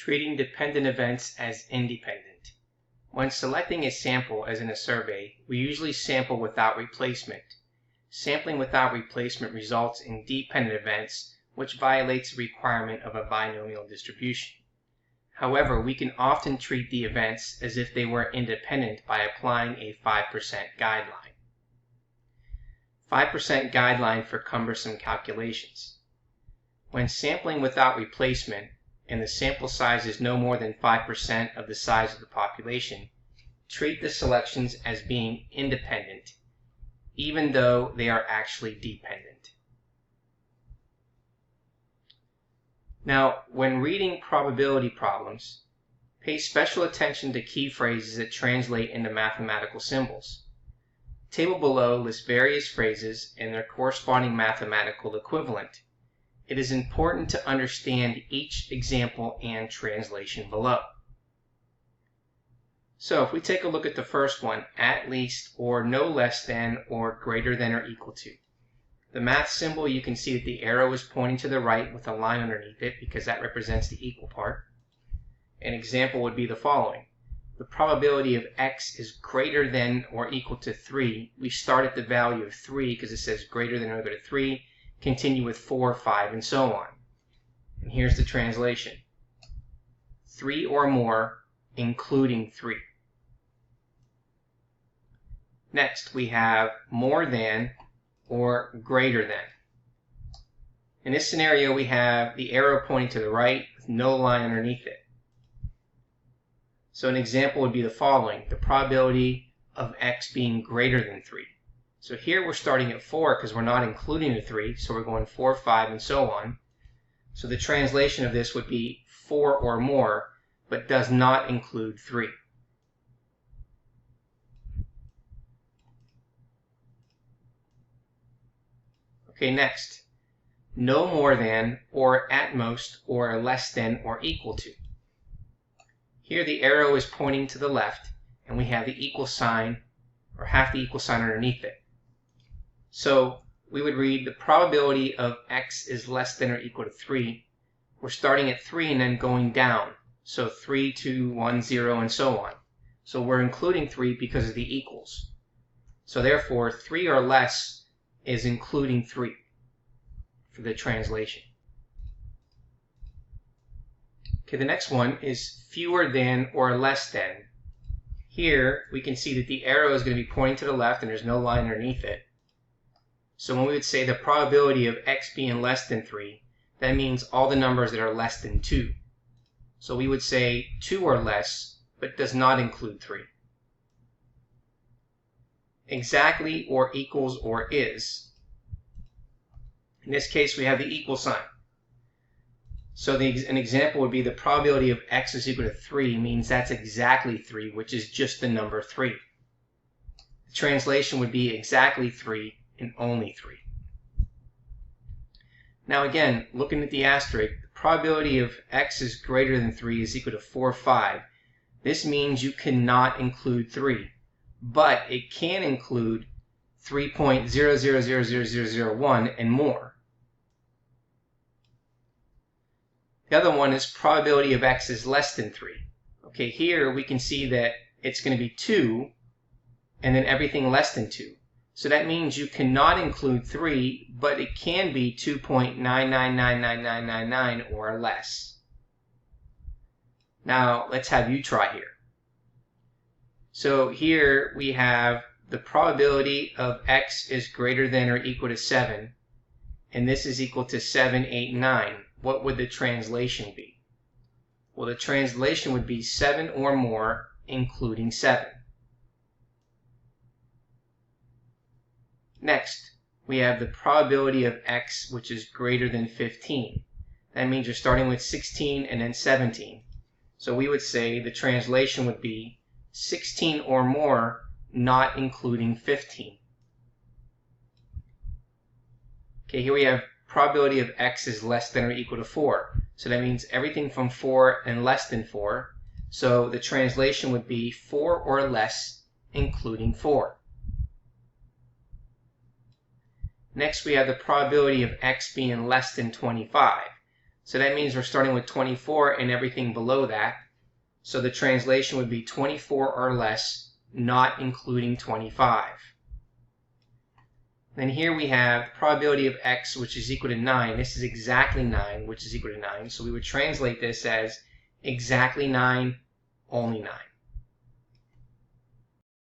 Treating dependent events as independent. When selecting a sample as in a survey, we usually sample without replacement. Sampling without replacement results in dependent events, which violates the requirement of a binomial distribution. However, we can often treat the events as if they were independent by applying a 5% guideline. 5% guideline for cumbersome calculations. When sampling without replacement, and the sample size is no more than 5% of the size of the population, treat the selections as being independent, even though they are actually dependent. Now, when reading probability problems, pay special attention to key phrases that translate into mathematical symbols. The table below lists various phrases and their corresponding mathematical equivalent. It is important to understand each example and translation below. So if we take a look at the first one, at least or no less than or greater than or equal to. The math symbol, you can see that the arrow is pointing to the right with a line underneath it because that represents the equal part. An example would be the following. The probability of x is greater than or equal to 3. We start at the value of 3 because it says greater than or equal to 3. Continue with 4, 5, and so on. And here's the translation. 3 or more, including 3. Next, we have more than or greater than. In this scenario, we have the arrow pointing to the right with no line underneath it. So an example would be the following. The probability of x being greater than 3. So here we're starting at 4 because we're not including the 3, so we're going 4, 5, and so on. So the translation of this would be 4 or more, but does not include 3. Okay, next. No more than, or at most, or less than, or equal to. Here the arrow is pointing to the left, and we have the equal sign, or half the equal sign underneath it. So we would read the probability of x is less than or equal to 3. We're starting at 3 and then going down. So 3, 2, 1, 0, and so on. So we're including 3 because of the equals. So therefore, 3 or less is including 3 for the translation. Okay, the next one is fewer than or less than. Here we can see that the arrow is going to be pointing to the left and there's no line underneath it. So when we would say the probability of x being less than 3, that means all the numbers that are less than 2. So we would say 2 or less, but does not include 3. Exactly or equals or is. In this case, we have the equal sign. So an example would be the probability of x is equal to 3 means that's exactly 3, which is just the number 3. The translation would be exactly 3 and only 3. Now again, looking at the asterisk, the probability of x is greater than 3 is equal to 4, 5. This means you cannot include 3, but it can include 3.00000001 and more. The other one is probability of x is less than 3. Okay, here we can see that it's going to be 2 and then everything less than 2. So that means you cannot include 3, but it can be 2.9999999 or less. Now let's have you try here. So here we have the probability of x is greater than or equal to 7, and this is equal to 7, 8, 9. What would the translation be? Well, the translation would be 7 or more, including 7. Next, we have the probability of x, which is greater than 15. That means you're starting with 16 and then 17. So we would say the translation would be 16 or more, not including 15. Okay, here we have probability of x is less than or equal to 4. So that means everything from 4 and less than 4. So the translation would be 4 or less, including 4. Next, we have the probability of x being less than 25. So that means we're starting with 24 and everything below that. So the translation would be 24 or less, not including 25. Then here we have probability of x, which is equal to 9. This is exactly 9, which is equal to 9. So we would translate this as exactly 9, only 9.